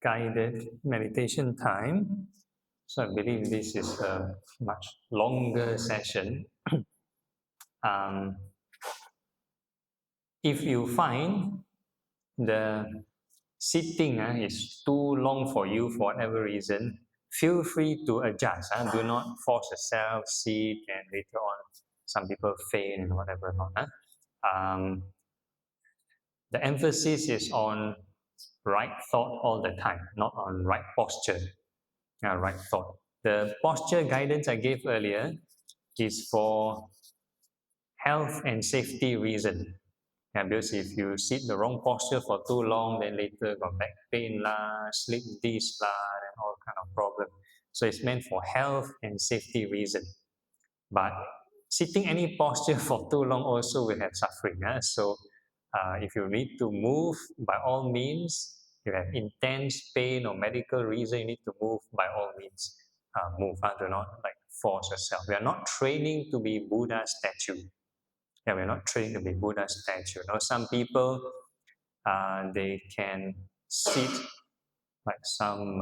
guided meditation time. So I believe this is a much longer session. um, if you find the sitting is too long for you for whatever reason, feel free to adjust. Do not force yourself, sit, and later on, some people faint and whatever not. The emphasis is on right thought all the time, not on right posture. Right thought. The posture guidance I gave earlier is for health and safety reason. Because if you sit the wrong posture for too long, then later got back pain lah, sleep this lah, and all kind of problem. So it's meant for health and safety reason. But sitting any posture for too long also will have suffering. So if you need to move, by all means, you have intense pain or medical reason, you need to move, by all means, move. Do not force yourself. We are not training to be Buddha statue. We're not training to be Buddha statue. Some people, they can sit like some,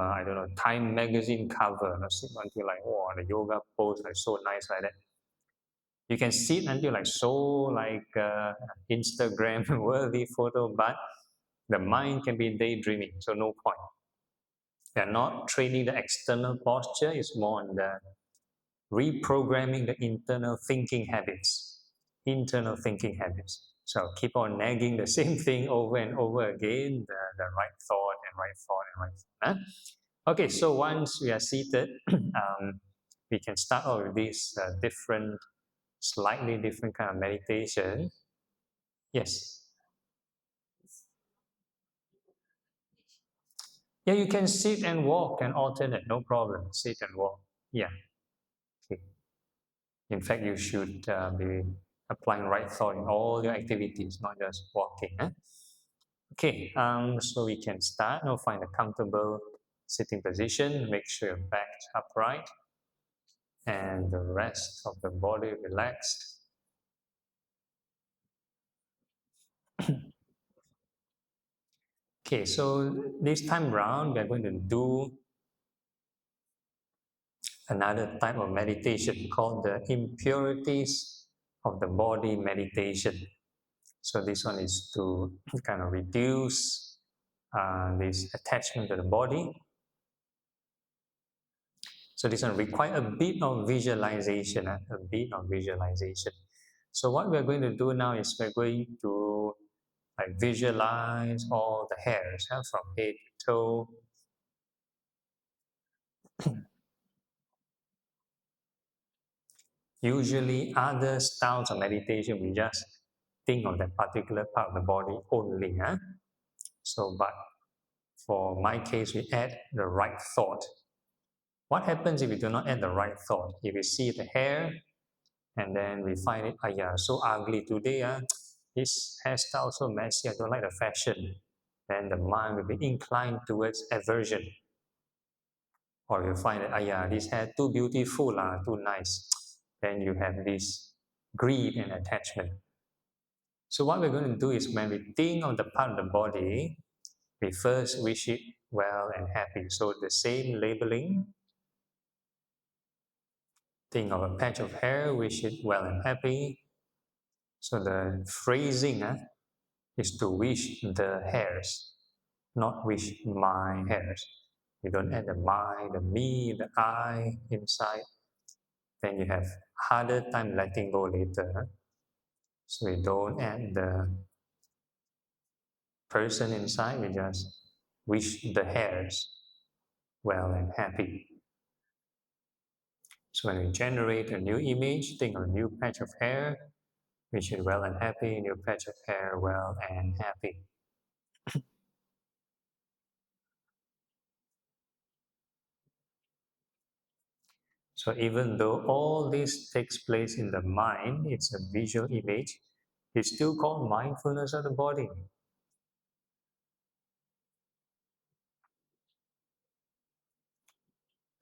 Time magazine cover, sit until the yoga pose, so nice like that. You can sit until so Instagram worthy photo, but the mind can be daydreaming, so no point. We are not training the external posture, it's more on the reprogramming the internal thinking habits. So keep on nagging the same thing over and over again, the right thought and right thought and right thought. Okay, so once we are seated, we can start out with this slightly different kind of meditation. Yes. Yeah, you can sit and walk and alternate, no problem. Sit and walk. Yeah. Okay. In fact, you should be applying right thought in all your activities, not just walking. Okay, so we can start. Now find a comfortable sitting position. Make sure your back is upright and the rest of the body relaxed. Okay, so this time round, we are going to do another type of meditation called the impurities of the body meditation. So this one is to kind of reduce this attachment to the body. So this one requires a bit of visualization, So what we're going to do now is we're going to visualize all the hairs from head to toe. Usually other styles of meditation, we just think of that particular part of the body only. So, but for my case, we add the right thought. What happens if we do not add the right thought? If we see the hair and then we find it, so ugly today, this hairstyle so messy, I don't like the fashion, then the mind will be inclined towards aversion. Or you find that, this hair too beautiful, too nice, then you have this greed and attachment. So what we're going to do is when we think of the part of the body, we first wish it well and happy. So the same labeling. Think of a patch of hair, wish it well and happy. So the phrasing is to wish the hairs, not wish my hairs. You don't add the my, the me, the I inside. Then you have harder time letting go later. So we don't add the person inside, we just wish the hairs well and happy. So when we generate a new image, think of a new patch of hair, wish it well and happy, new patch of hair, well and happy. So even though all this takes place in the mind, it's a visual image, it's still called mindfulness of the body.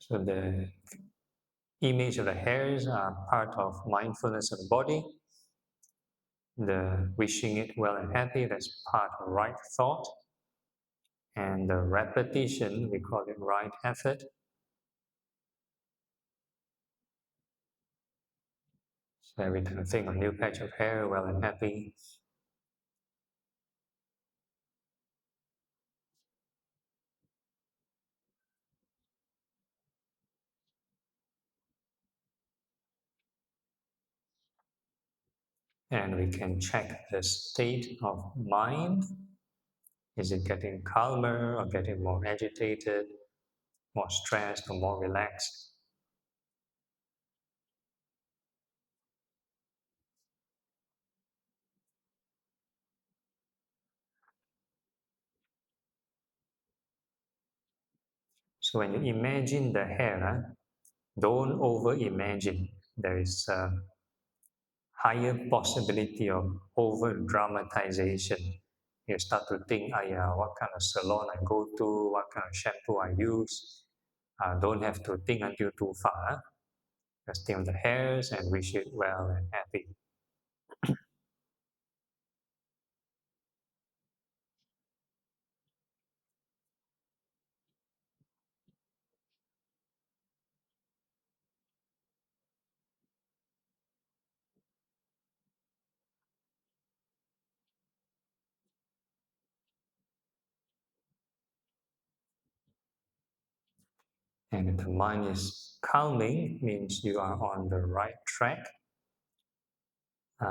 So the image of the hairs are part of mindfulness of the body. The wishing it well and happy, that's part of right thought. And the repetition, we call it right effort. So every time I think of new patch of hair, well and happy. And we can check the state of mind. Is it getting calmer or getting more agitated, more stressed or more relaxed? So when you imagine the hair, don't over-imagine. There is a higher possibility of over-dramatization. You start to think, what kind of salon I go to, what kind of shampoo I use. Don't have to think until too far. Just think of the hairs and wish it well and happy. And if the mind is calming, means you are on the right track.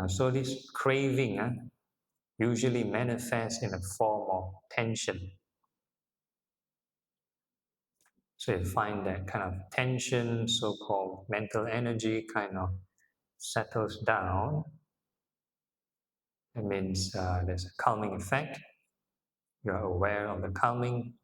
So this craving usually manifests in a form of tension. So you find that kind of tension, so-called mental energy, kind of settles down. It means there's a calming effect. You're aware of the calming.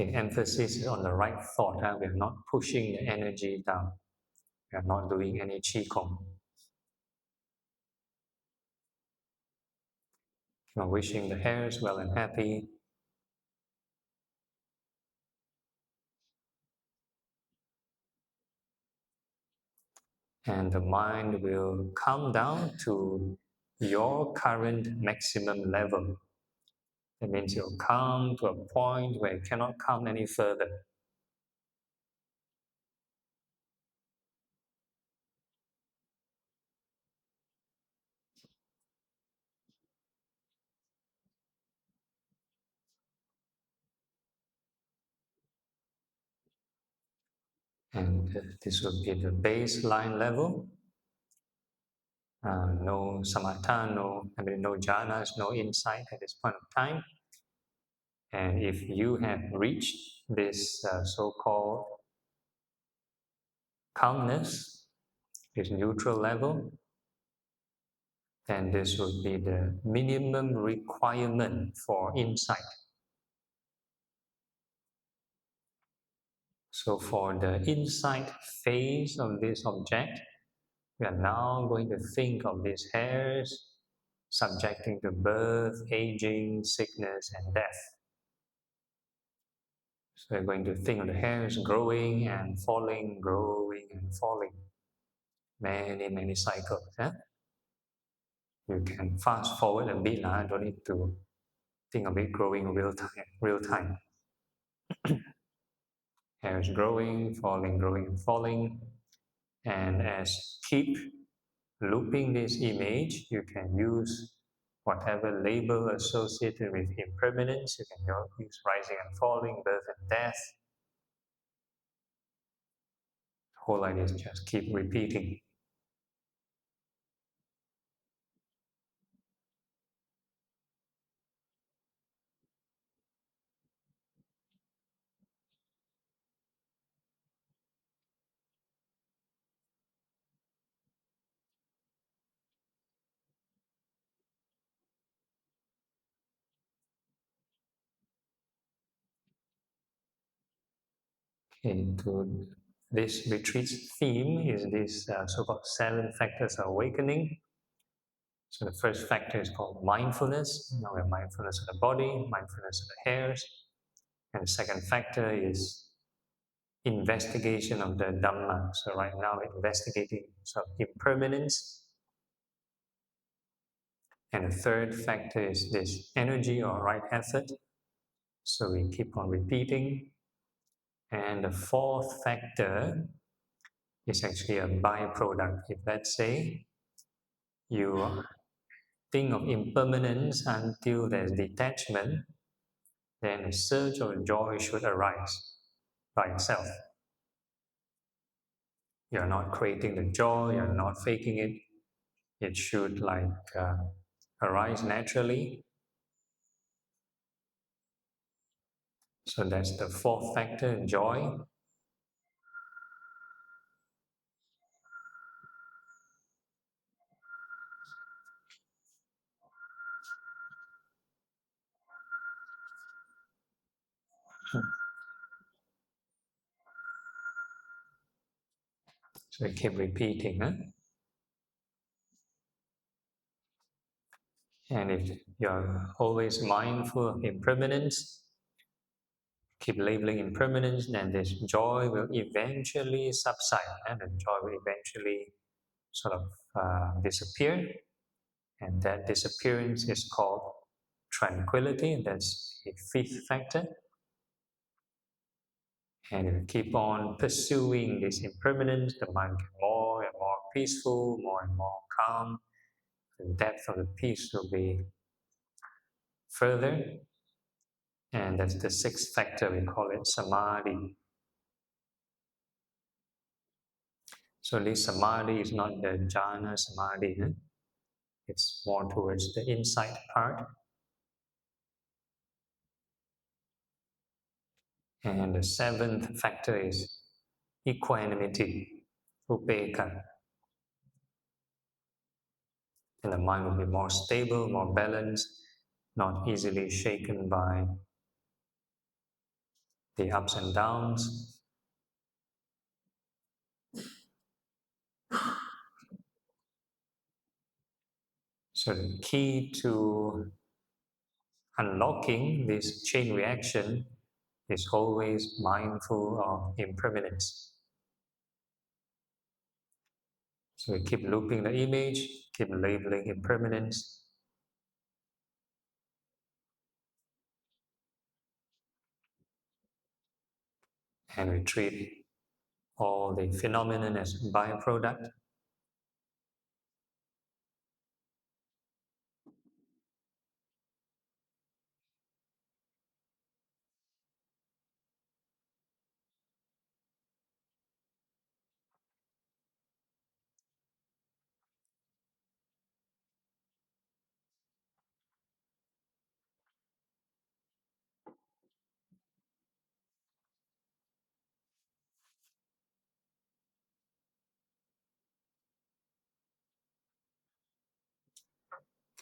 Okay, emphasis is on the right thought. We're not pushing the energy down. We're not doing any qigong. You're wishing the hairs well and happy. And the mind will come down to your current maximum level. That means you'll come to a point where you cannot come any further. And this will be the baseline level. No samatha, no jhanas, no insight at this point of time. And if you have reached this so-called calmness, this neutral level, then this would be the minimum requirement for insight. So for the insight phase of this object, we are now going to think of these hairs subjecting to birth, aging, sickness, and death. So we're going to think of the hairs growing and falling, growing and falling. Many, many cycles. You can fast forward a bit, don't need to think of it growing real time. Hairs growing, falling, falling. And as keep looping this image, you can use whatever label associated with impermanence. You can use rising and falling, birth and death. The whole idea is just keep repeating. Okay, to this retreat's theme is this so-called 7 factors of awakening. So the first factor is called mindfulness. Now we have mindfulness of the body, mindfulness of the hairs. And the second factor is investigation of the Dhamma. So right now we're investigating impermanence. And the third factor is this energy or right effort. So we keep on repeating. And the fourth factor is actually a byproduct. If let's say you think of impermanence until there's detachment, then a surge of joy should arise by itself. You're not creating the joy, you're not faking it. It should arise naturally. So that's the fourth factor, joy. So I keep repeating. Huh? And if you're always mindful of impermanence, keep labeling impermanence, then this joy will eventually subside, and the joy will eventually sort of disappear. And that disappearance is called tranquility. That's the fifth factor. And if you keep on pursuing this impermanence, the mind gets more and more peaceful, more and more calm. The depth of the peace will be further. And that's the sixth factor, we call it samadhi. So this samadhi is not the jhana samadhi. It's more towards the insight part. And the seventh factor is equanimity, upekkha. And the mind will be more stable, more balanced, not easily shaken by the ups and downs. So the key to unlocking this chain reaction is always mindful of impermanence. So we keep looping the image, keep labeling impermanence. And we treat all the phenomenon as byproduct.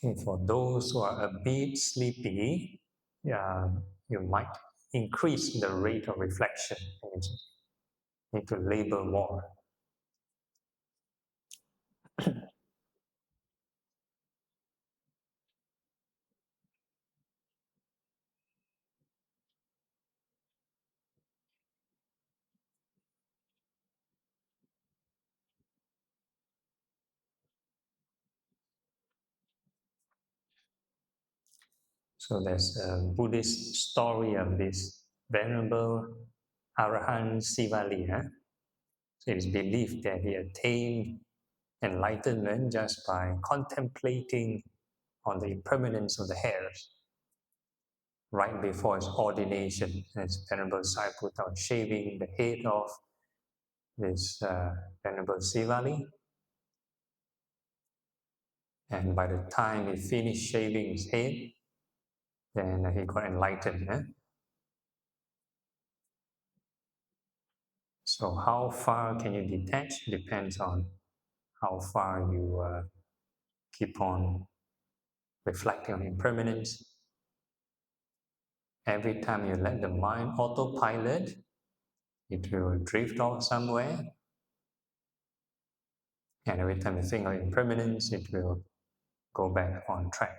Okay, for those who are a bit sleepy, you might increase the rate of reflection. You need to label more. So there's a Buddhist story of this venerable Arahant Sivali. So it is believed that he attained enlightenment just by contemplating on the impermanence of the hairs right before his ordination. As Venerable Sariputta was shaving the head of this Venerable Sivali. And by the time he finished shaving his head, then he got enlightened. So how far can you detach depends on how far you keep on reflecting on impermanence. Every time you let the mind autopilot, it will drift off somewhere. And every time you think of impermanence, it will go back on track.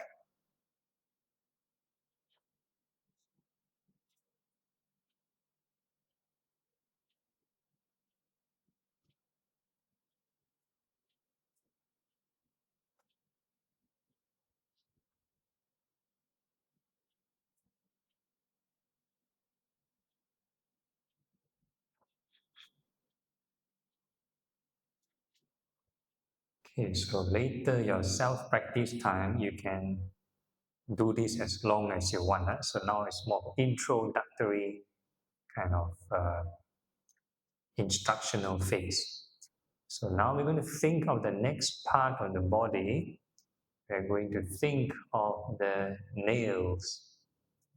Okay, so later your self-practice time, you can do this as long as you want. So now it's more introductory kind of instructional phase. So now we're going to think of the next part of the body. We're going to think of the nails,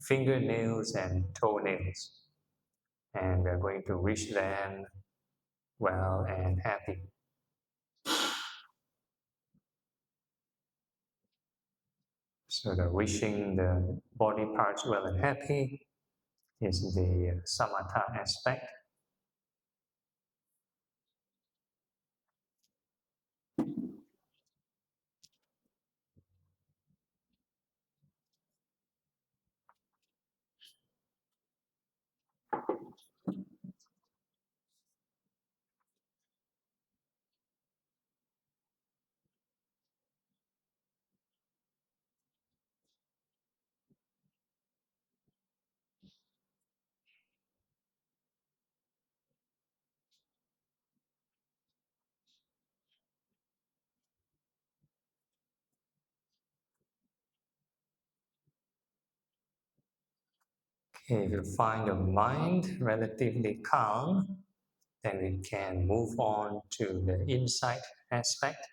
fingernails and toenails. And we're going to wish them well and happy. So the wishing the body parts well and happy is the samatha aspect. Okay, if you find your mind relatively calm, then we can move on to the insight aspect,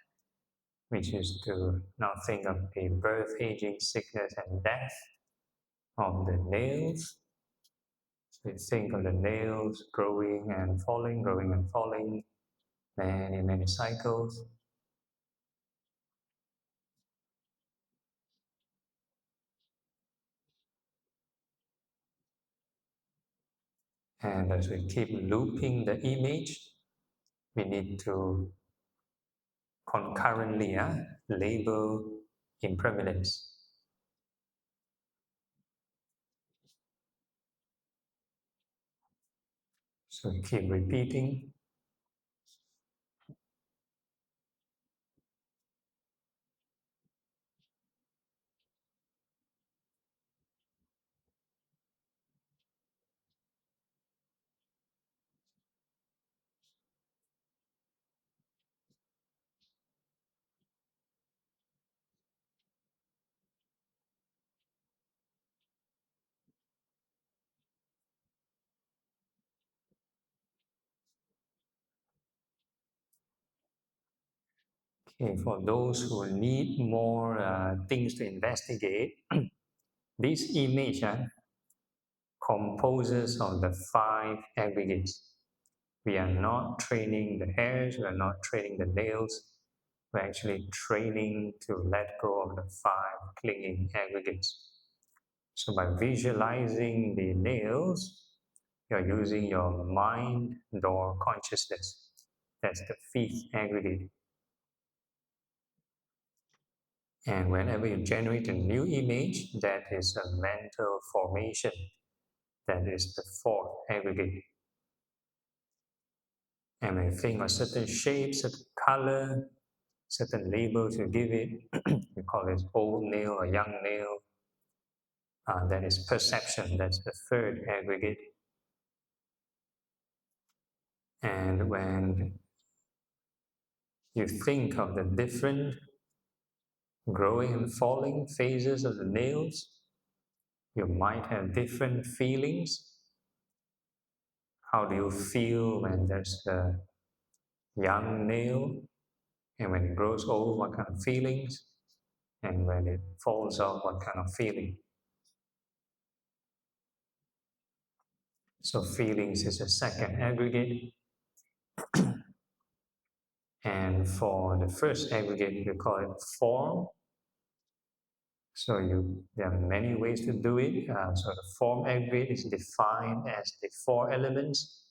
which is to now think of the birth, aging, sickness, and death of the nails. So you think of the nails growing and falling, many cycles. And as we keep looping the image, we need to concurrently label impermanence. So keep repeating. Okay, for those who need more things to investigate, this image composes of the 5 aggregates. We are not training the hairs, we are not training the nails, we're actually training to let go of the 5 clinging aggregates. So by visualizing the nails, you're using your mind door consciousness. That's the 5th aggregate. And whenever you generate a new image, that is a mental formation. That is the 4th aggregate. And when you think of certain shapes, certain color, certain labels you give it, you call it old nail or young nail. That is perception. That's the 3rd aggregate. And when you think of the different growing and falling phases of the nails, you might have different feelings. How do you feel when there's a young nail? And when it grows old, what kind of feelings? And when it falls off, what kind of feeling? So feelings is a 2nd aggregate. And for the 1st aggregate, you call it form. So there are many ways to do it. So the form aggregate is defined as the 4 elements.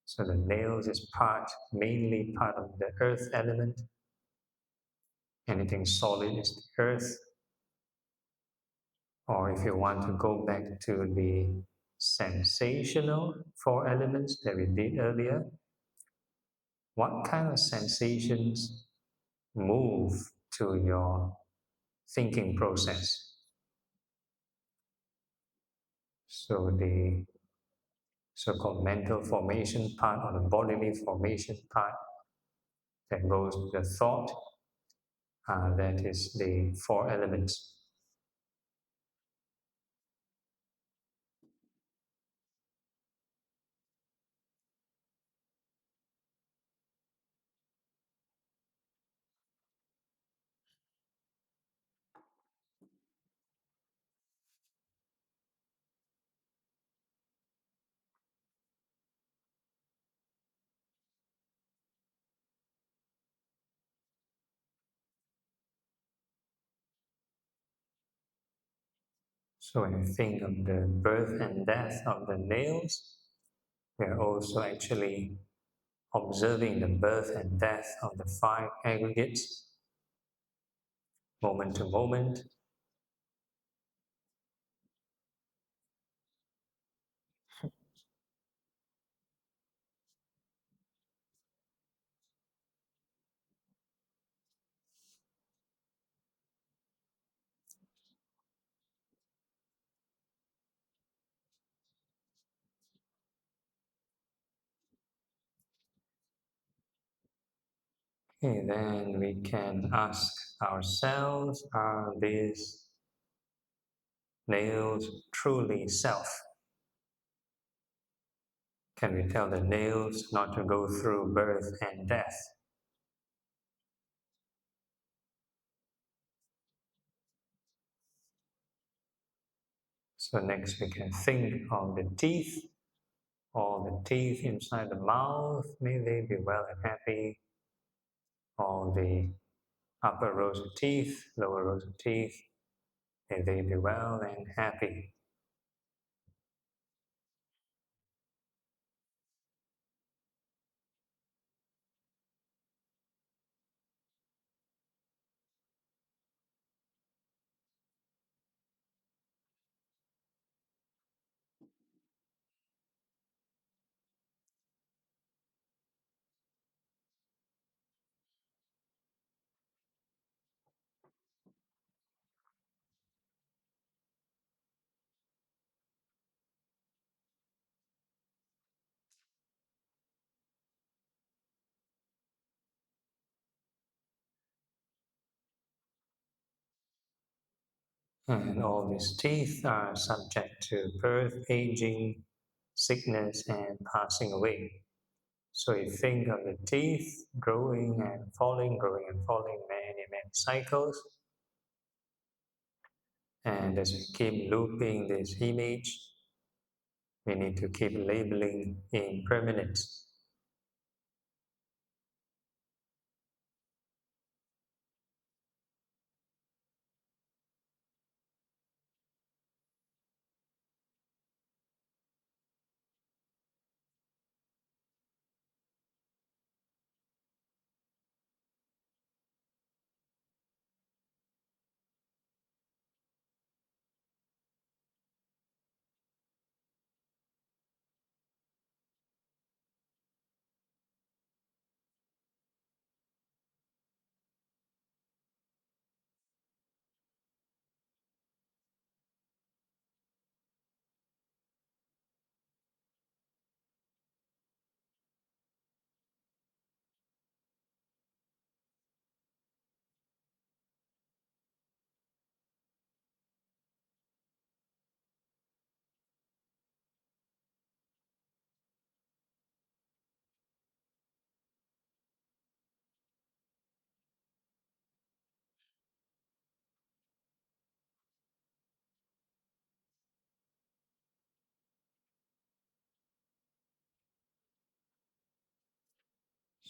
So the nails is mainly part of the earth element. Anything solid is the earth. Or if you want to go back to the sensational 4 elements that we did earlier, what kind of sensations move to your thinking process? So the so-called mental formation part or the bodily formation part that goes to the thought That is the four elements. So when you think of the birth and death of the nails, we are also actually observing the birth and death of the five aggregates, moment to moment. Okay, then we can ask ourselves, are these nails truly self? Can we tell the nails not to go through birth and death? So next we can think of the teeth, all the teeth inside the mouth, may they be well and happy. All the upper rows of teeth, lower rows of teeth, may they be well and happy. And all these teeth are subject to birth, aging, sickness, and passing away. So you think of the teeth growing and falling, many, many cycles. And as we keep looping this image, we need to keep labeling impermanence.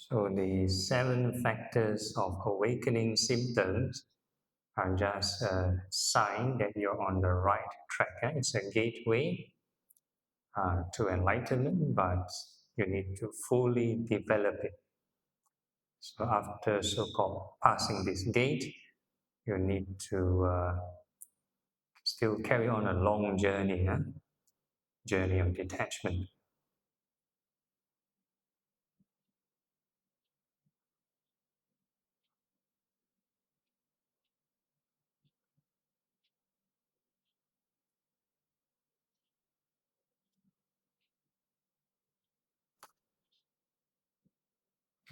So the seven factors of awakening symptoms are just a sign that you're on the right track. It's a gateway to enlightenment, but you need to fully develop it. So after so-called passing this gate, you need to still carry on a long journey, journey of detachment.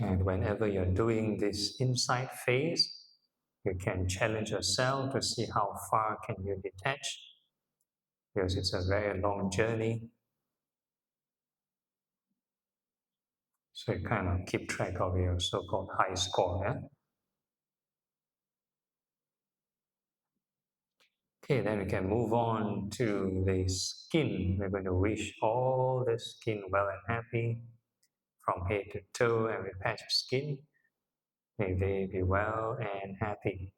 And whenever you're doing this insight phase, You can challenge yourself to see how far can you detach, because it's a very long journey. So you kind of keep track of your so-called high score. Yeah? Okay, then we can move on to the skin. We're going to wish all the skin well and happy from head to toe, every patch of skin. May they be well and happy.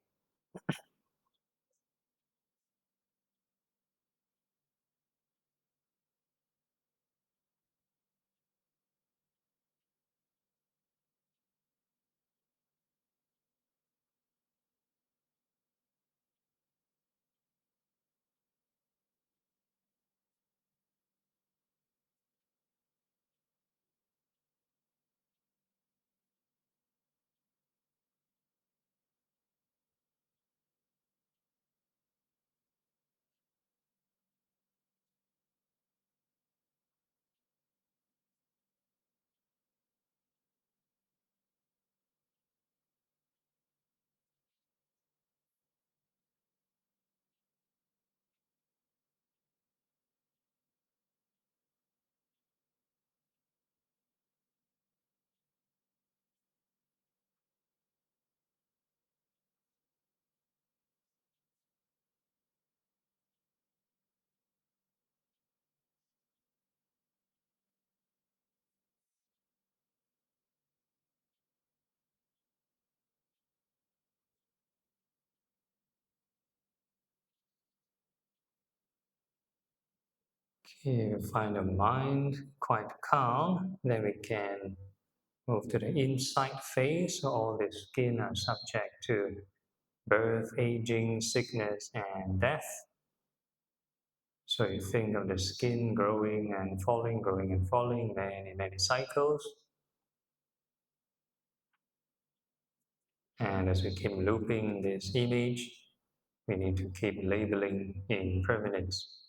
Okay, find the mind quite calm. Then we can move to the inside phase. So all the skin are subject to birth, aging, sickness, and death. So you think of the skin growing and falling, many cycles. And as we keep looping this image, we need to keep labeling impermanence.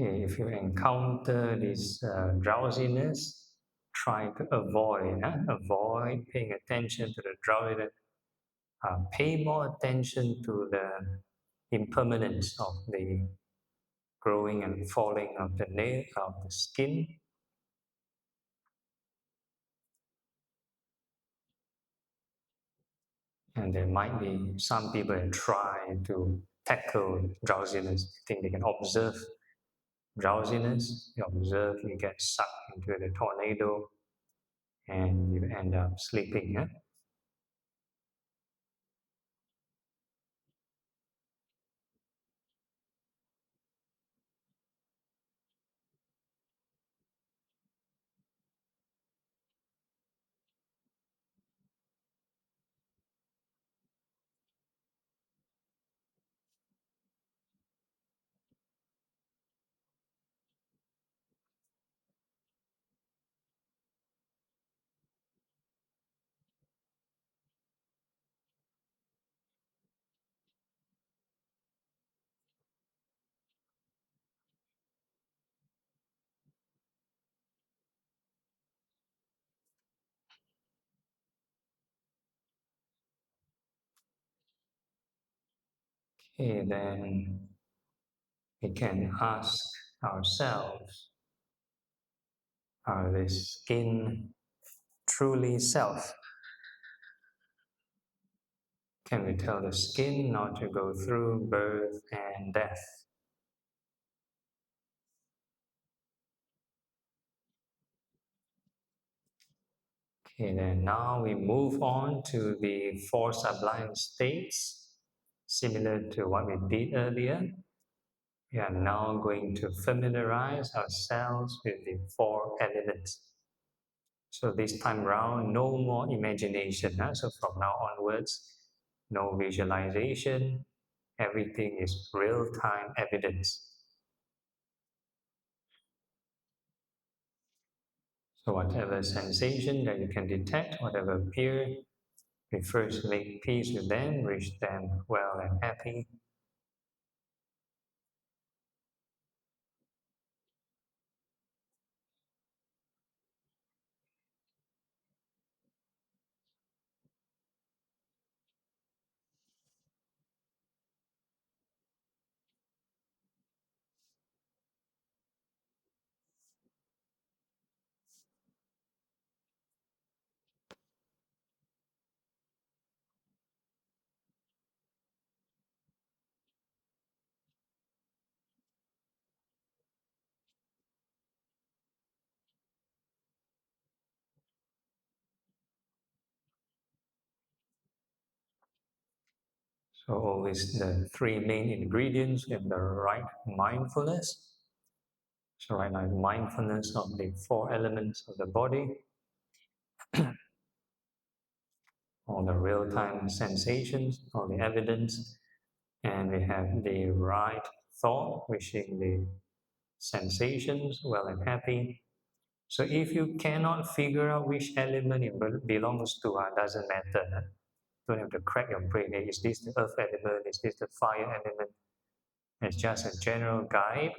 If you encounter this drowsiness, try to avoid paying attention to the drowsiness. Pay more attention to the impermanence of the growing and falling of the nail of the skin. And there might be some people that try to tackle drowsiness, think they can observe drowsiness. You observe, you get sucked into the tornado, and you end up sleeping. Yeah? Okay, then we can ask ourselves, are the skin truly self? Can we tell the skin not to go through birth and death? Okay, then now we move on to the four sublime states, similar to what we did earlier. We are now going to familiarize ourselves with the four elements. So this time round, no more imagination. Huh? So from now onwards, no visualization. Everything is real-time evidence. So whatever sensation that you can detect, whatever appear, we first make peace with them, wish them well and happy. So always the three main ingredients in the right mindfulness. So right now, mindfulness of the four elements of the body, all the real-time sensations, all the evidence, and we have the right thought, wishing the sensations well and happy. So if you cannot figure out which element it belongs to, doesn't matter. Don't have to crack your brain. Hey, is this the earth element? Is this the fire element? It's just a general guide.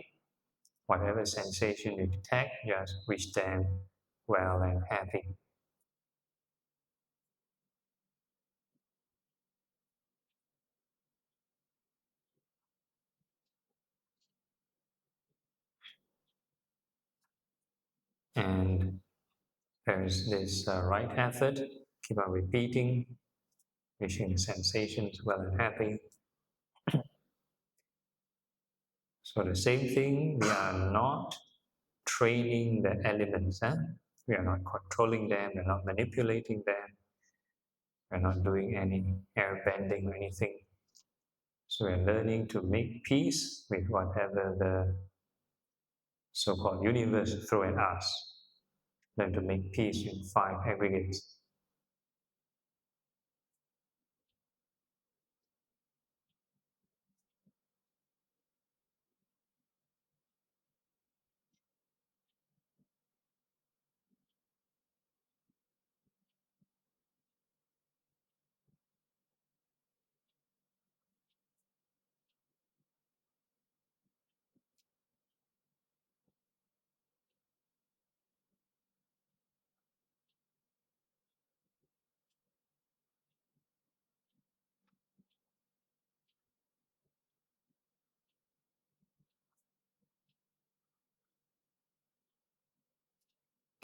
Whatever sensation you detect, just wish them well and happy. And there's this right effort. Keep on repeating, wishing the sensations well and happy. So the same thing, we are not training the elements. Huh? We are not controlling them, we're not manipulating them, we're not doing any air bending or anything. So we're learning to make peace with whatever the so-called universe throw at us. Learn to make peace with five aggregates.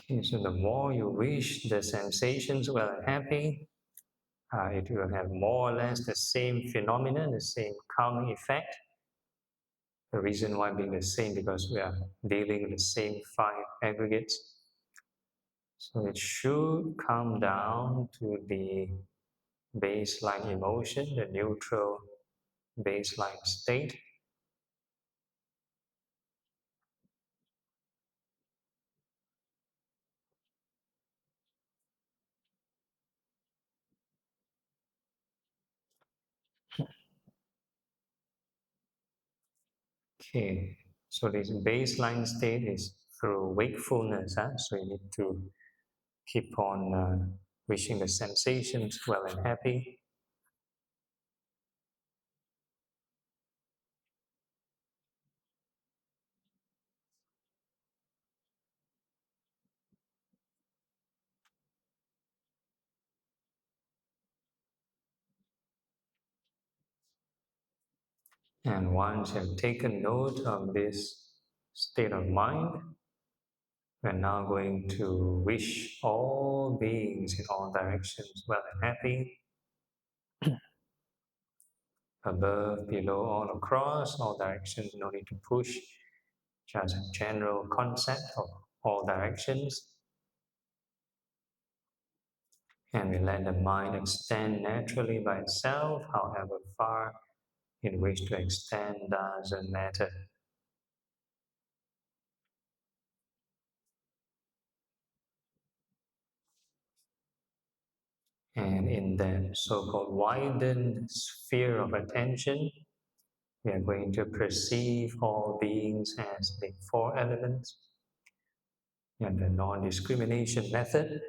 Okay, so the more you wish the sensations well and happy, it will have more or less the same phenomenon, the same calming effect. The reason why being the same because we are dealing with the same five aggregates. So it should come down to the baseline emotion, the neutral baseline state. Okay, so this baseline state is through wakefulness. So you need to keep on wishing the sensations well and happy. And once you have taken note of this state of mind, we're now going to wish all beings in all directions well and happy, above, below, all across, all directions, no need to push, just a general concept of all directions. And we let the mind extend naturally by itself, however far it wishes to extend doesn't matter. And in that so-called widened sphere of attention, we are going to perceive all beings as the four elements and the non-discrimination method.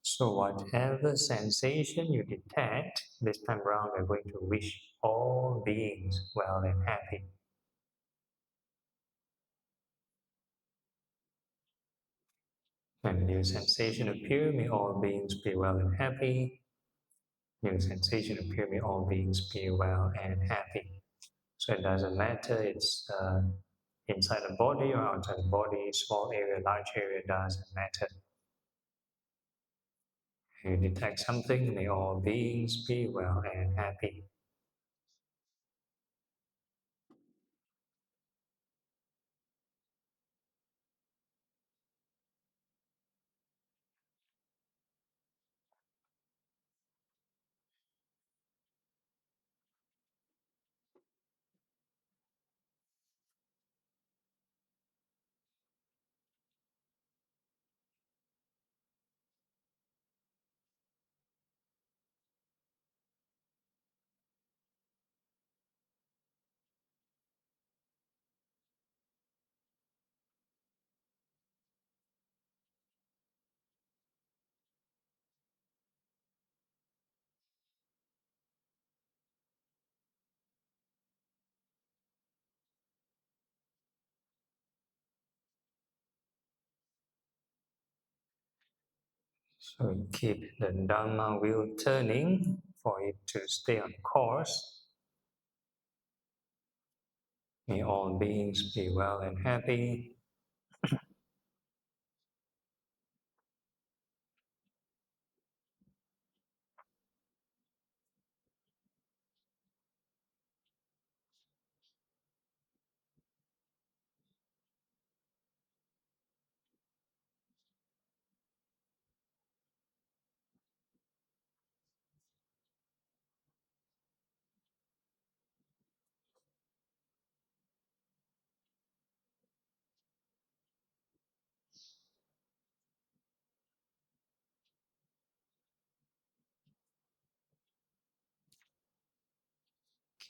So whatever sensation you detect, this time around we're going to wish all beings well and happy. When new sensation appear, may all beings be well and happy. New sensation appear, may all beings be well and happy. So it doesn't matter, it's inside the body or outside the body, small area, large area, doesn't matter. You detect something, may all beings be well and happy. So keep the Dharma wheel turning for it to stay on course. May all beings be well and happy.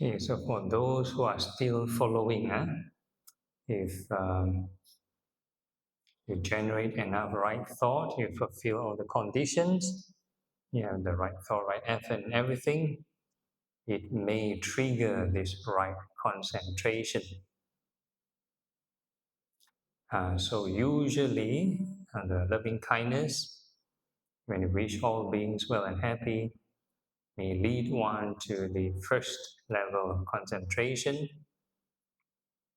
Okay, so for those who are still following, if you generate enough right thought, you fulfill all the conditions, you have the right thought, right effort, and everything, it may trigger this right concentration. So usually, the loving kindness, when you wish all beings well and happy, may lead one to the first level of concentration,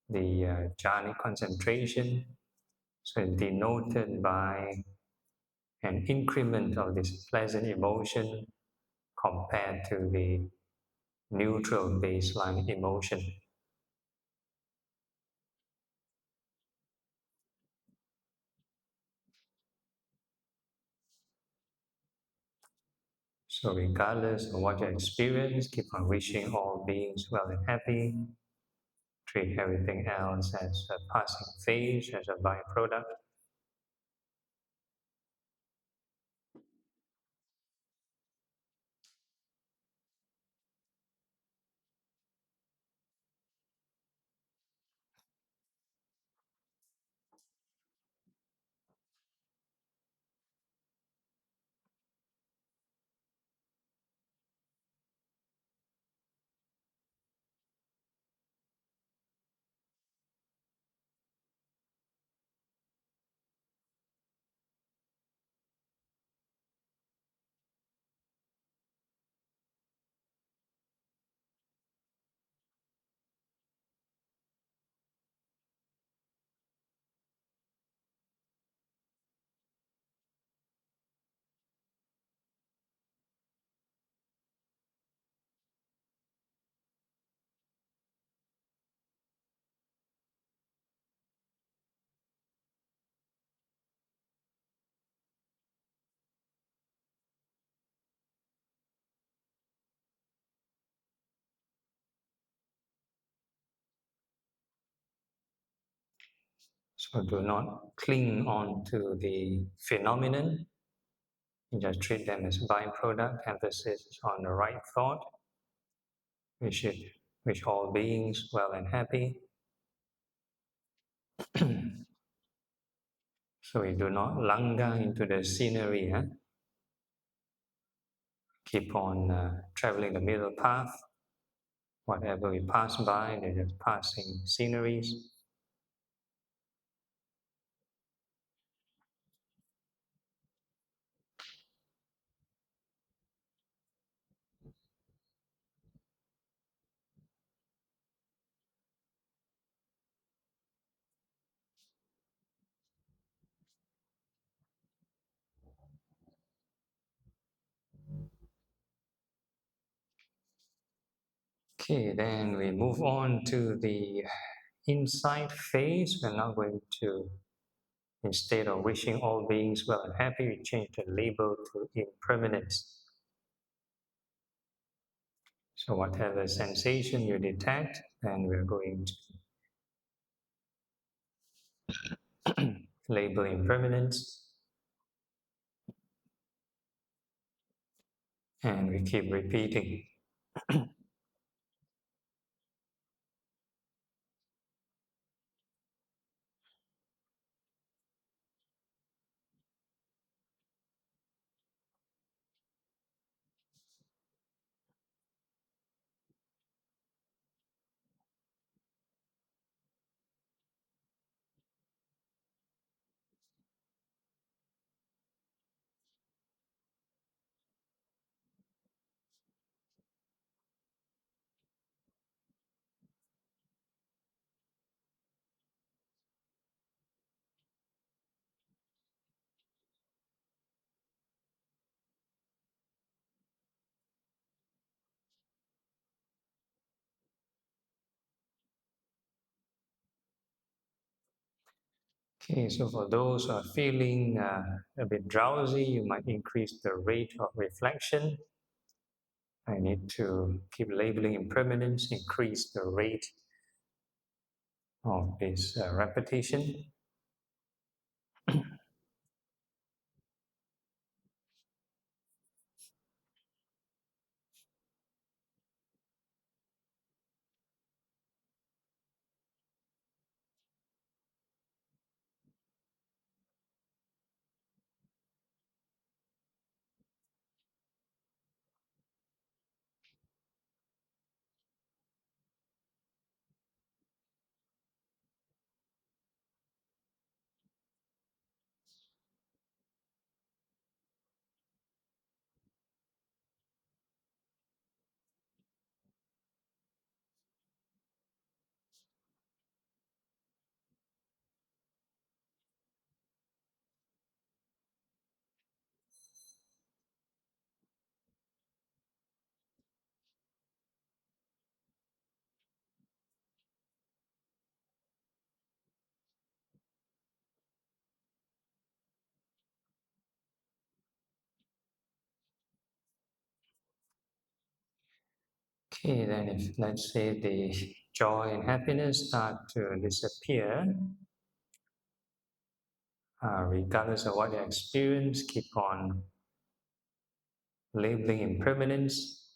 the jhanic concentration. So denoted by an increment of this pleasant emotion compared to the neutral baseline emotion. So regardless of what you experience, keep on wishing all beings well and happy. Treat everything else as a passing phase, as a byproduct. So do not cling on to the phenomenon. You just treat them as byproduct. Emphasis on the right thought. We should wish all beings well and happy. So we do not langgar into the scenery. Keep on traveling the middle path. Whatever we pass by, they're just passing sceneries. Okay, then we move on to the insight phase. We're now going to, instead of wishing all beings well and happy, we change the label to impermanence. So whatever sensation you detect, then we're going to label impermanence. And we keep repeating. Okay, so for those who are feeling a bit drowsy, you might increase the rate of reflection. I need to keep labeling impermanence, increase the rate of this repetition. Okay, then if let's say the joy and happiness start to disappear, regardless of what you experience, keep on labeling impermanence.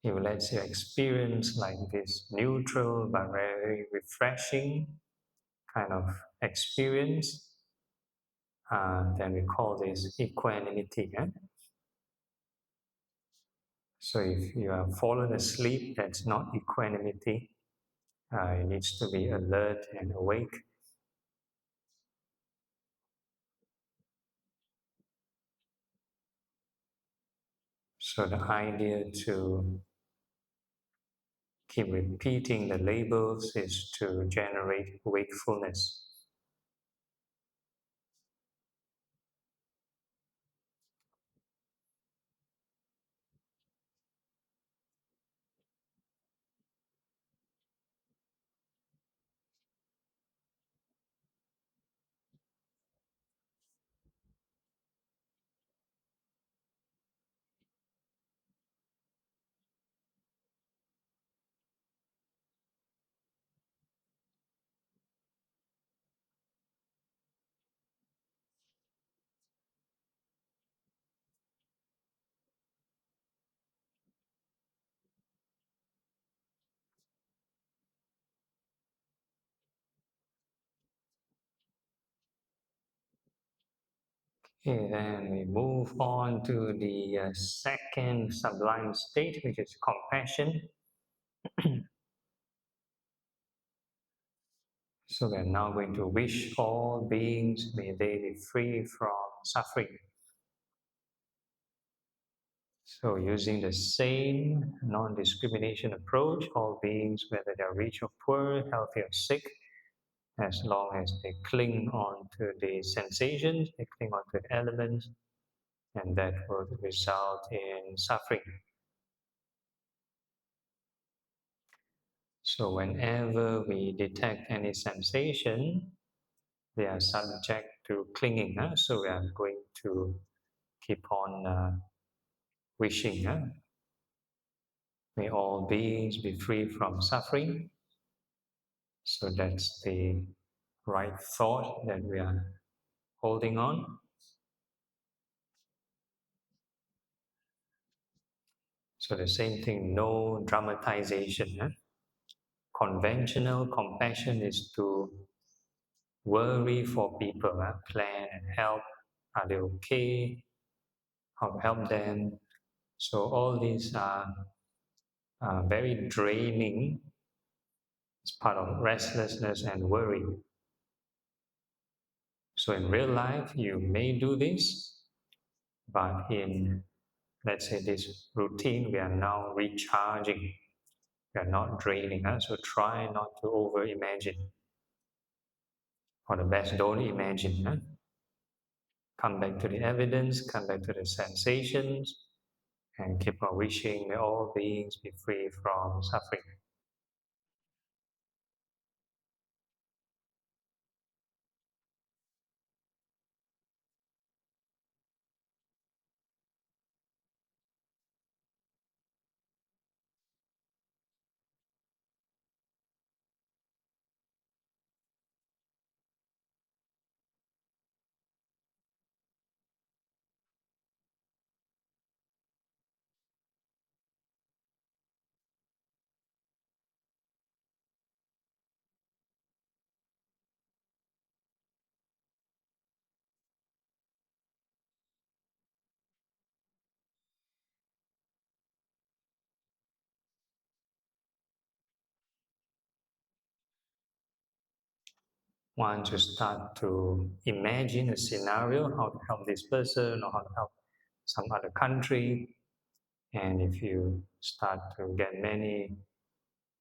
You let your experience like this neutral but very refreshing kind of experience. Then we call this equanimity. So if you have fallen asleep, that's not equanimity. It needs to be alert and awake. So the idea to keep repeating the labels is to generate wakefulness. Okay, then we move on to the second sublime state, which is compassion. So we are now going to wish all beings may they be free from suffering. So using the same non-discrimination approach, all beings, whether they are rich or poor, healthy or sick, as long as they cling on to the sensations, they cling on to the elements, and that will result in suffering. So whenever we detect any sensation, they are subject to clinging. So we are going to keep on wishing. May all beings be free from suffering. So that's the right thought that we are holding on. So the same thing, no dramatization. Conventional compassion is to worry for people, plan and help. Are they okay? How to help them? So all these are very draining. It's part of restlessness and worry. So in real life, you may do this, but in, let's say, this routine, we are now recharging. We are not draining. So try not to over imagine. Or the best, don't imagine. Come back to the evidence, come back to the sensations, and keep on wishing may all beings be free from suffering. Once you start to imagine a scenario, how to help this person or how to help some other country, and if you start to get many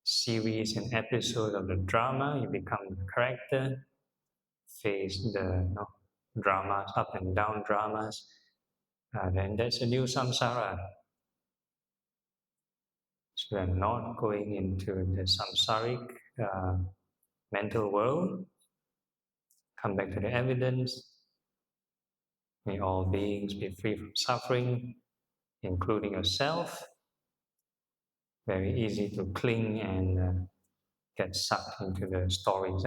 series and episodes of the drama, you become the character, face the dramas, up and down dramas, then that's a new samsara. So we are not going into the samsaric mental world. Come back to the evidence. May all beings be free from suffering, including yourself. Very easy to cling and get sucked into the stories.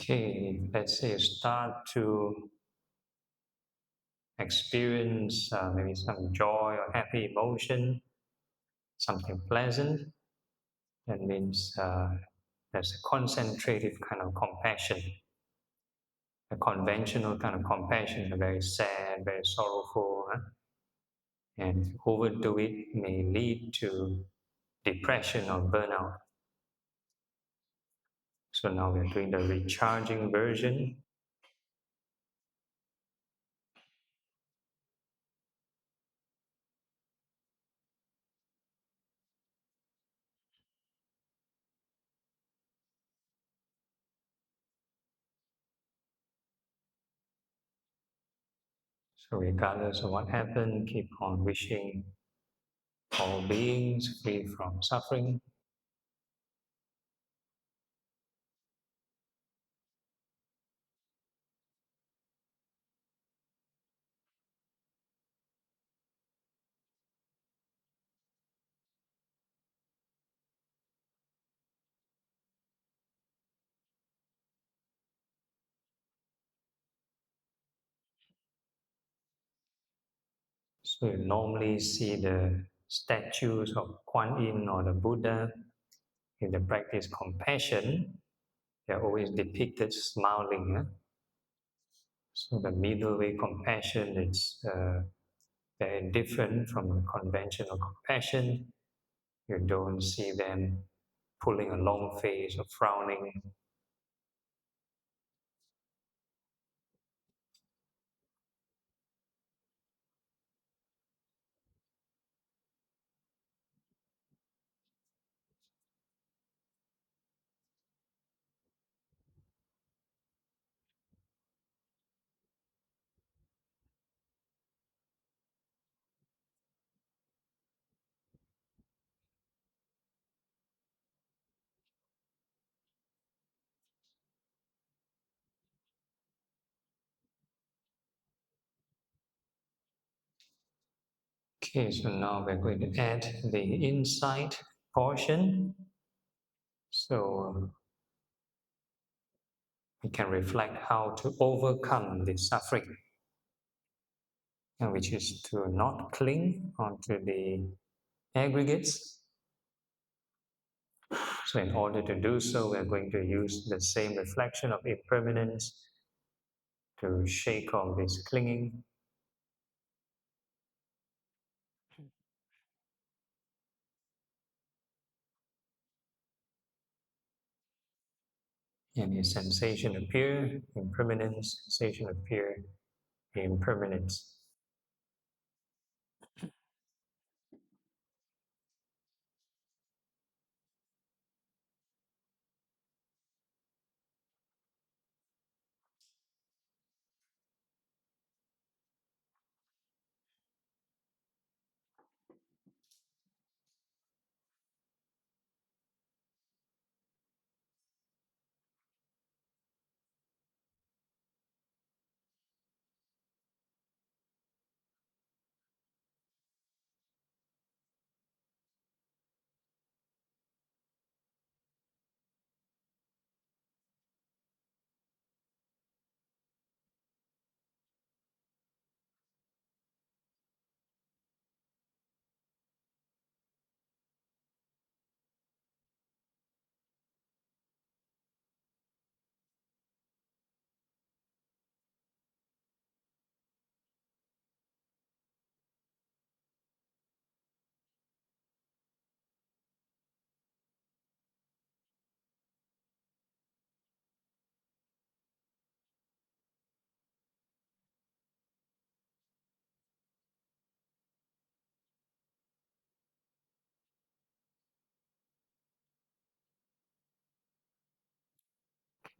Okay, let's say you start to experience maybe some joy or happy emotion, something pleasant. That means There's a concentrative kind of compassion, a conventional kind of compassion, very sad, very sorrowful. And if you overdo it, may lead to depression or burnout. So now we're doing the recharging version. So regardless of what happened, keep on wishing all beings free from suffering. So you normally see the statues of Kuan Yin or the Buddha in the practice compassion. They're always depicted smiling. So the middle way compassion is very different from conventional compassion. You don't see them pulling a long face or frowning. Okay, so now we're going to add the insight portion. So we can reflect how to overcome the suffering, which is to not cling onto the aggregates. So in order to do so, we're going to use the same reflection of impermanence to shake off this clinging. And a sensation appear, impermanence, sensation appear, impermanence.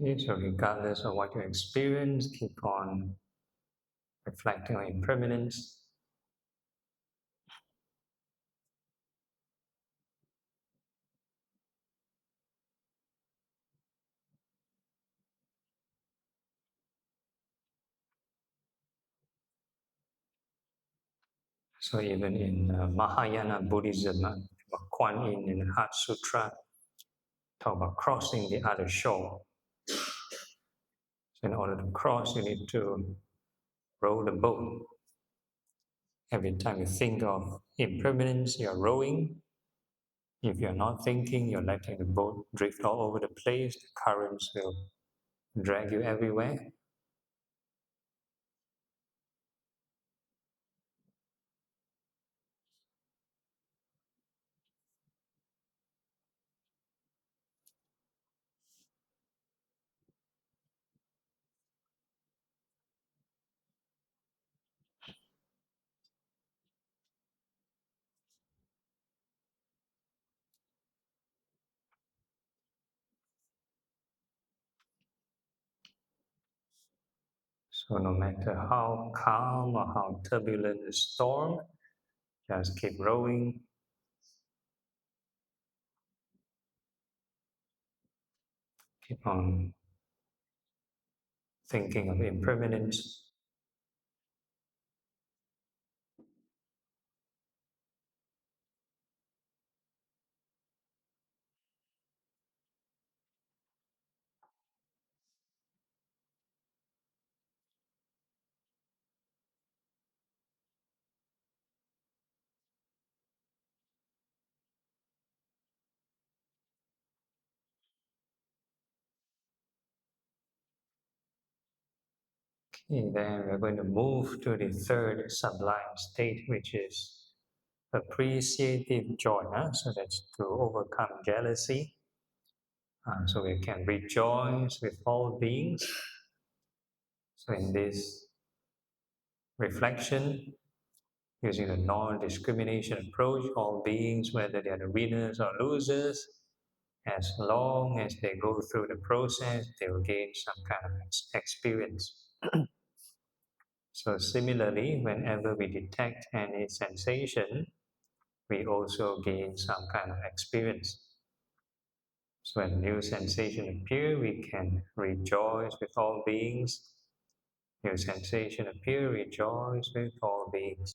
Okay, so regardless of what you experience, keep on reflecting on impermanence. So even in Mahayana Buddhism, Kuan Yin in the Heart Sutra talk about crossing the other shore. So in order to cross, you need to row the boat. Every time you think of impermanence, you're rowing. If you're not thinking, you're letting the boat drift all over the place, the currents will drag you everywhere. So no matter how calm or how turbulent the storm, just keep rowing. Keep on thinking of impermanence. Okay, then we're going to move to the third sublime state, which is appreciative joy. So that's to overcome jealousy. So we can rejoice with all beings. So in this reflection, using a non-discrimination approach, all beings, whether they are the winners or losers, as long as they go through the process, they will gain some kind of experience. So similarly, whenever we detect any sensation, we also gain some kind of experience. So when new sensation appear, we can rejoice with all beings. New sensation appear, rejoice with all beings.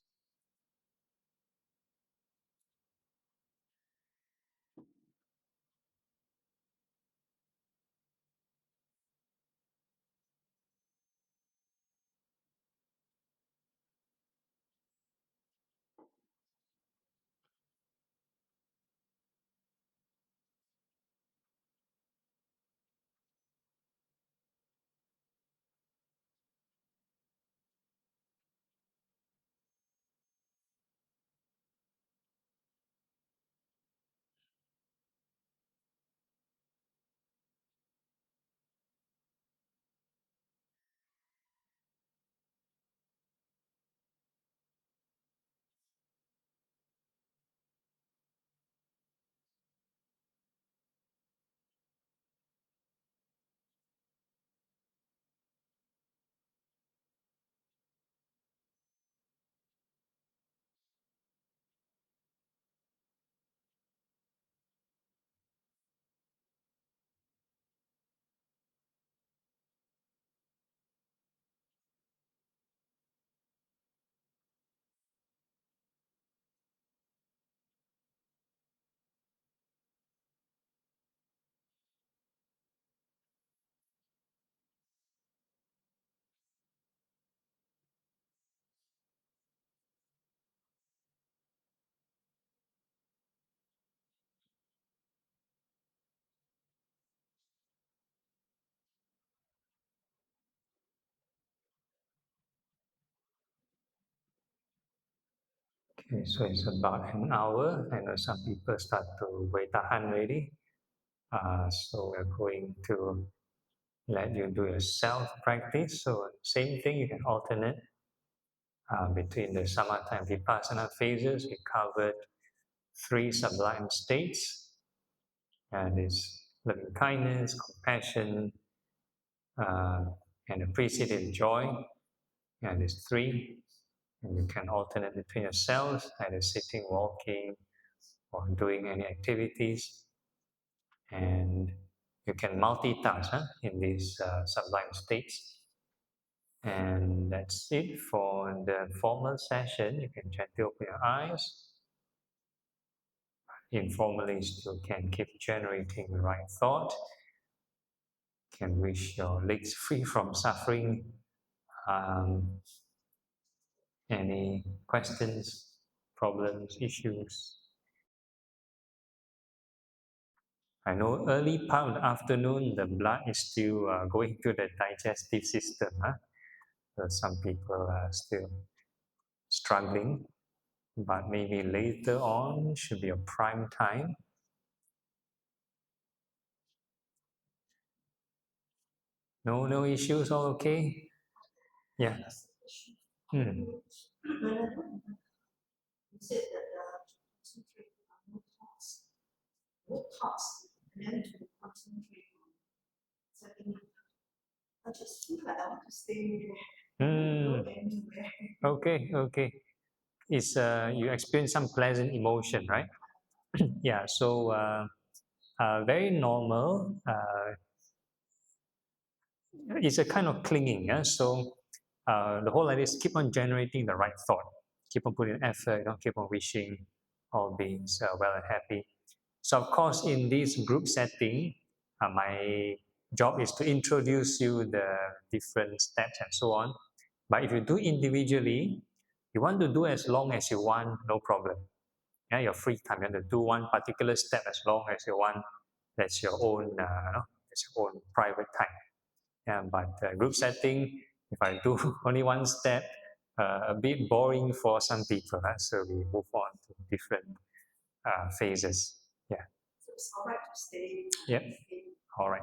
Okay, so it's about an hour. I know some people start to wait tahan already. So we're going to let you do a self practice. So same thing, you can alternate between the samatha and vipassana phases. We covered three sublime states, and it's loving kindness, compassion, uh, and appreciative joy. And it's three, and you can alternate between yourselves, either sitting, walking, or doing any activities. And you can multitask in these sublime states. And that's it for the formal session. You can gently open your eyes. Informally, still can keep generating the right thought. Can wish your legs free from suffering. Um, any questions, problems, issues? I know early part of the afternoon, the blood is still going to the digestive system. So some people are still struggling, but maybe later on should be a prime time. No issues, all okay? Yeah. Hmm. You said that concentrate on no thoughts, and then to concentrate on setting. I just feel like I want to stay there. Go anywhere. Okay. It's you experience some pleasant emotion, right? Yeah. So very normal. It's a kind of clinging. So the whole idea is keep on generating the right thought, keep on putting effort, don't keep on wishing all beings well and happy. So of course, in this group setting, my job is to introduce you the different steps and so on. But if you do individually, you want to do as long as you want, no problem. Yeah, your free time, you want to do one particular step as long as you want. That's your own, that's your own private time. Yeah, but group setting, if I do only one step, a bit boring for some people. So we move on to different phases. Yeah. So it's all right to stay. Yep. All right.